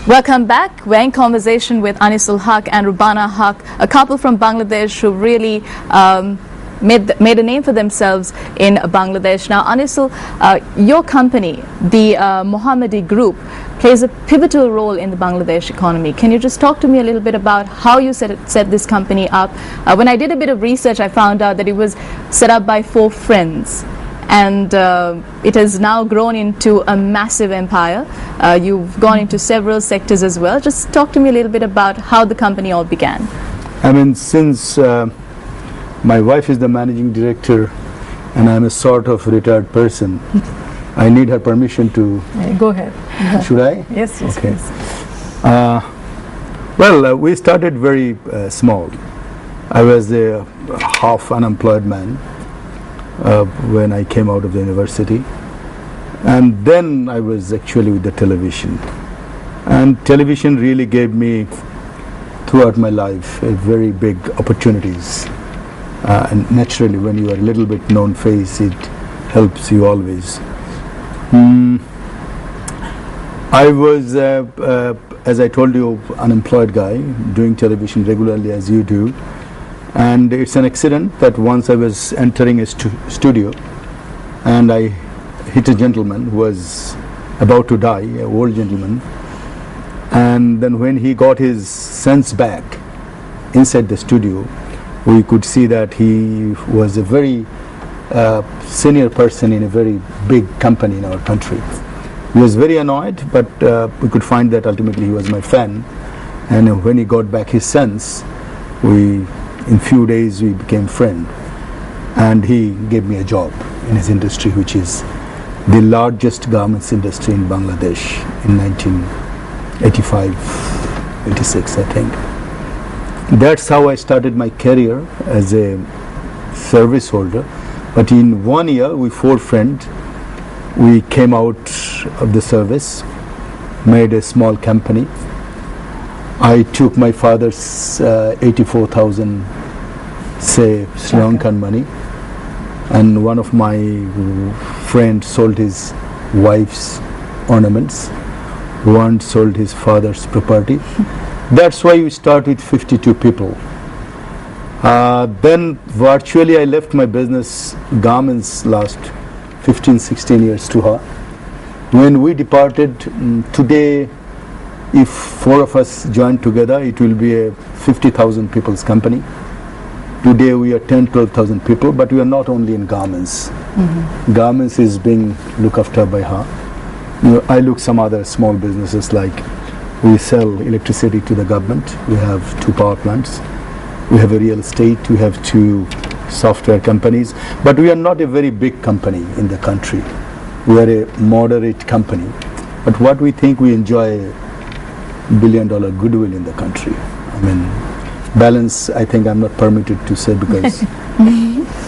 Welcome back. We're in conversation with Anisul Haq and Rubana Haq, a couple from Bangladesh who really made a name for themselves in Bangladesh. Now, Anisul, your company, the Mohammadi Group, plays a pivotal role in the Bangladesh economy. Can you just talk to me a little bit about how you set this company up? When I did a bit of research, I found out that it was set up by 4 friends. And it has now grown into a massive empire. You've gone into several sectors as well. Just talk to me a little bit about how the company all began. I mean, since my wife is the managing director and I'm a sort of retired person, I need her permission to... Go ahead. Should I? Yes, yes, okay. Please. Well, we started very small. I was a half unemployed man when I came out of the university, and then I was actually with the television, and television really gave me throughout my life a very big opportunities, and naturally when you are a little bit known face, it helps you always. I was as I told you, unemployed guy doing television regularly as you do. And it's an accident that once I was entering a studio and I hit a gentleman who was about to die, an old gentleman, and then when he got his sense back inside the studio, we could see that he was a very senior person in a very big company in our country. He was very annoyed, but we could find that ultimately he was my fan, and when he got back his sense, in few days we became friends, and he gave me a job in his industry, which is the largest garments industry in Bangladesh in 1985, 86 I think. That's how I started my career as a service holder. But in 1 year, we 4 friends, we came out of the service, made a small company. I took my father's 84,000 say Sri Lankan money, and one of my friends sold his wife's ornaments, one sold his father's property. That's why we start with 52 people. Then virtually I left my business garments last 15-16 years to her. When we departed, today if 4 of us join together, it will be a 50,000 people's company. Today we are 10-12,000 people, but we are not only in garments. Garments is being looked after by her. I look some other small businesses, like we sell electricity to the government. We have 2 power plants. We have a real estate. We have 2 software companies. But we are not a very big company in the country. We are a moderate company. But what we think, we enjoy $1 billion goodwill in the country. I mean, balance, I think I'm not permitted to say, because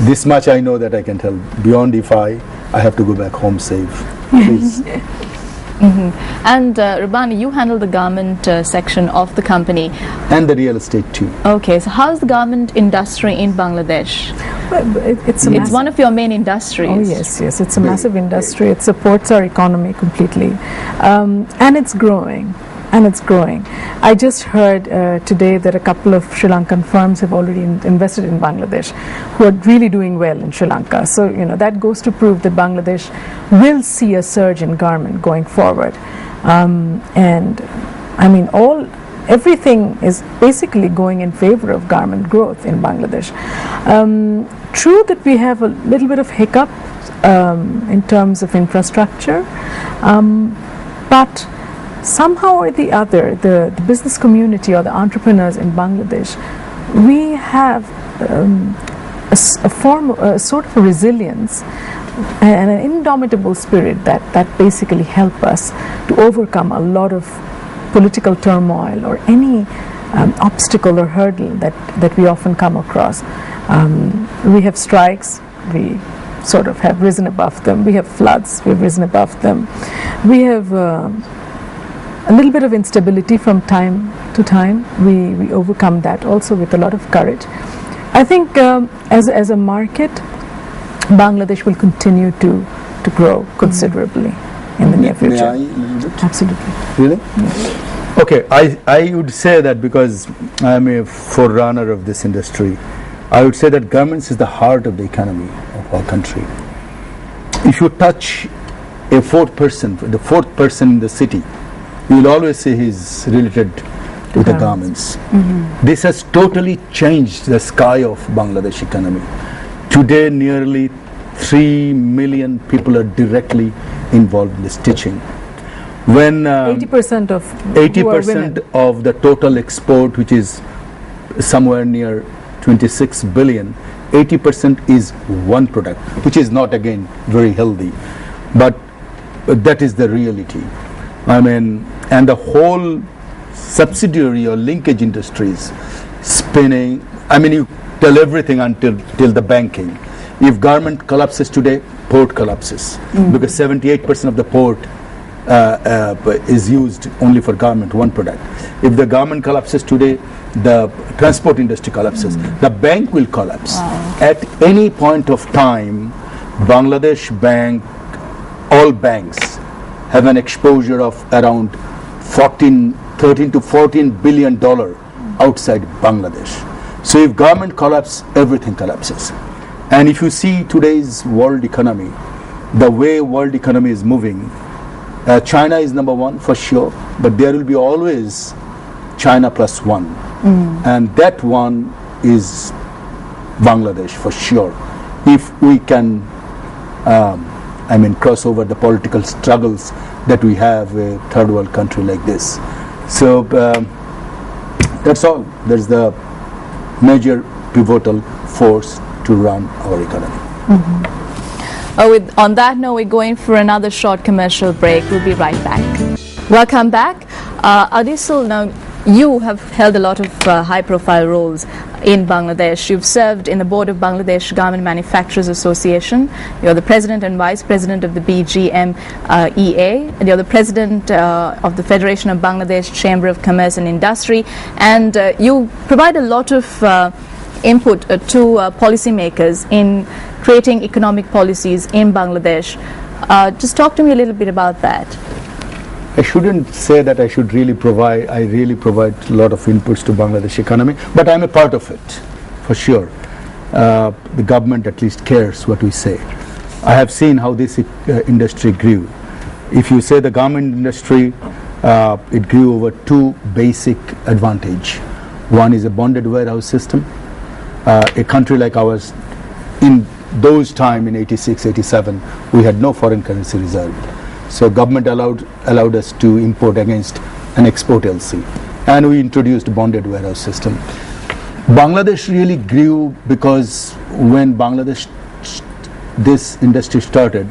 this much I know that I can tell. Beyond, if I have to go back home safe. Please. And Rubani, you handle the garment section of the company. And the real estate too. Okay, so how's the garment industry in Bangladesh? Well, it's one of your main industries. Oh yes, yes, it's a massive industry. It supports our economy completely, and it's growing. And it's growing. I just heard today that a couple of Sri Lankan firms have already invested in Bangladesh, who are really doing well in Sri Lanka. So, you know, that goes to prove that Bangladesh will see a surge in garment going forward. And I mean, everything is basically going in favor of garment growth in Bangladesh. True that we have a little bit of hiccup in terms of infrastructure, but somehow or the other, the business community or the entrepreneurs in Bangladesh, we have a sort of a resilience and an indomitable spirit that basically help us to overcome a lot of political turmoil or any obstacle or hurdle that we often come across. We have strikes, we sort of have risen above them. We have floods, we've risen above them. We have a little bit of instability from time to time. We overcome that also with a lot of courage. I think as a market, Bangladesh will continue to grow considerably in the near future. May I? Absolutely. Really? Yes. Okay, I would say that because I am a forerunner of this industry, I would say that governments is the heart of the economy of our country. If you touch a fourth person, the fourth person in the city, you will always say he's related to the garments. This has totally changed the sky of Bangladesh economy. Today, nearly 3 million people are directly involved in the stitching. When 80% of 80% of the total export, which is somewhere near 26 billion, 80% is one product, which is not again very healthy, but that is the reality. I mean, and the whole subsidiary or linkage industries, spinning, I mean, you tell everything till the banking. If garment collapses today, port collapses, because 78% of the port is used only for garment, one product. If the garment collapses today, the transport industry collapses. The bank will collapse. Wow. At any point of time, Bangladesh Bank, all banks have an exposure of around 13 to 14 billion dollar outside Bangladesh. So if government collapses, everything collapses. And if you see today's world economy, the way world economy is moving, China is number one for sure, but there will be always China plus one. And that one is Bangladesh for sure. If we can, cross over the political struggles that we have a third world country like this. So that's all. There's the major pivotal force to run our economy. On that note, we're going for another short commercial break. We'll be right back. Welcome back. Adisul, now you have held a lot of high-profile roles in Bangladesh. You've served in the board of Bangladesh Garment Manufacturers Association. You're the president and vice president of the BGMEA. And you're the president of the Federation of Bangladesh Chamber of Commerce and Industry. And you provide a lot of input to policymakers in creating economic policies in Bangladesh. Just talk to me a little bit about that. I shouldn't say that I really provide a lot of inputs to Bangladesh economy, but I'm a part of it, for sure. The government at least cares what we say. I have seen how this industry grew. If you say the garment industry, it grew over two basic advantage. One is a bonded warehouse system. A country like ours, in those time in 86, 87, we had no foreign currency reserve. So government allowed us to import against an export LC, and we introduced bonded warehouse system. Bangladesh really grew because when this industry started,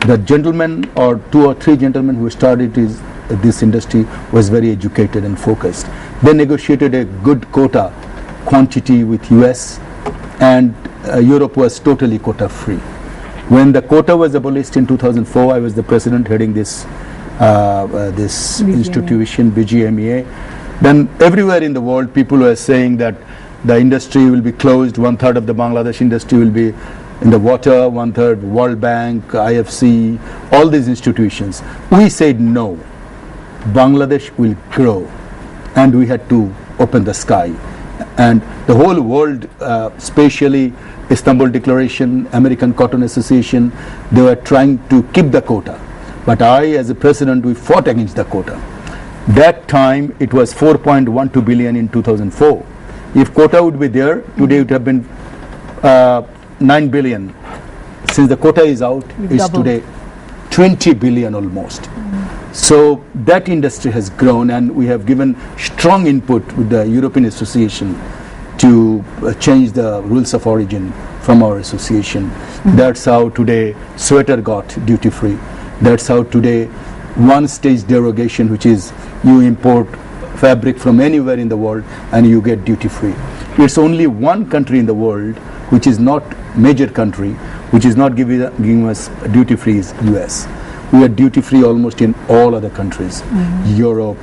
the gentleman or two or three gentlemen who started this industry was very educated and focused. They negotiated a good quota quantity with US, and Europe was totally quota free. When the quota was abolished in 2004, I was the president heading this institution, BGMEA. Then everywhere in the world, people were saying that the industry will be closed. 1/3 of the Bangladesh industry will be in the water, 1/3 World Bank, IFC, all these institutions. We said no. Bangladesh will grow, and we had to open the sky. And the whole world, especially Istanbul Declaration, American Cotton Association, they were trying to keep the quota. But I, as a president, we fought against the quota. That time, it was 4.12 billion in 2004. If quota would be there, today it would have been 9 billion. Since the quota is out, it's today 20 billion almost. So that industry has grown, and we have given strong input with the European Association to change the rules of origin from our association. That's how today sweater got duty free. That's how today one stage derogation, which is you import fabric from anywhere in the world and you get duty free. It's only one country in the world which is not major country, which is not giving us duty free, is US. We are duty free almost in all other countries, Europe,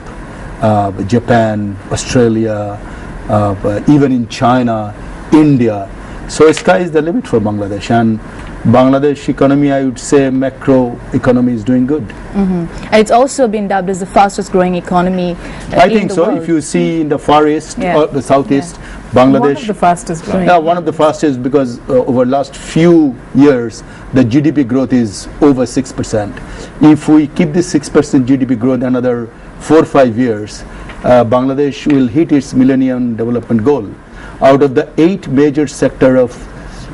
Japan, Australia, even in China, India. So sky is the limit for Bangladesh, and Bangladesh economy, I would say macro economy is doing good. And it's also been dubbed as the fastest growing economy I in think the so. world. If you see in the Far East Yeah. or the Southeast, One Bangladesh, of the fastest growing. yeah, one of the fastest, because over last few years the GDP growth is over 6%. If we keep this 6% GDP growth another 4 or 5 years, Bangladesh will hit its Millennium Development Goal. Out of the 8 major sector of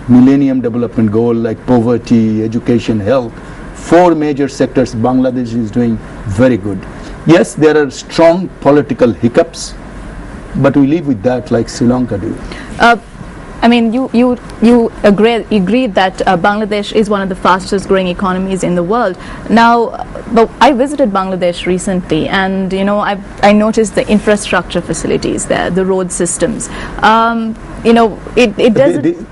Millennium Development Goal, like poverty, education, health, 4 major sectors, Bangladesh is doing very good. Yes, there are strong political hiccups, but we live with that like Sri Lanka do. I mean, you agreed that Bangladesh is one of the fastest growing economies in the world. Now, but I visited Bangladesh recently, and I noticed the infrastructure facilities there, the road systems. It doesn't.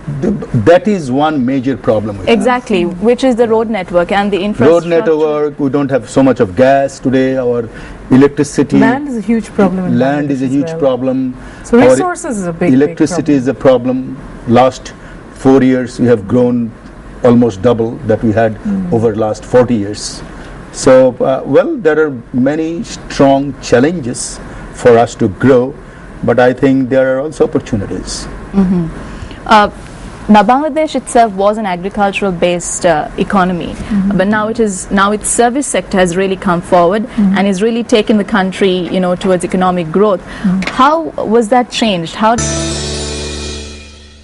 That is one major problem. Exactly, which is the road network and the infrastructure. Road network, we don't have so much of gas today, our electricity. Land is a huge problem. In Land is a Bangladesh as huge well. problem. So Our resources is a big electricity big is a problem. Last 4 years we have grown almost double that we had over last 40 years. So, well, there are many strong challenges for us to grow, but I think there are also opportunities. Now, Bangladesh itself was an agricultural-based economy, but now its service sector has really come forward and is really taking the country, towards economic growth. How was that changed? How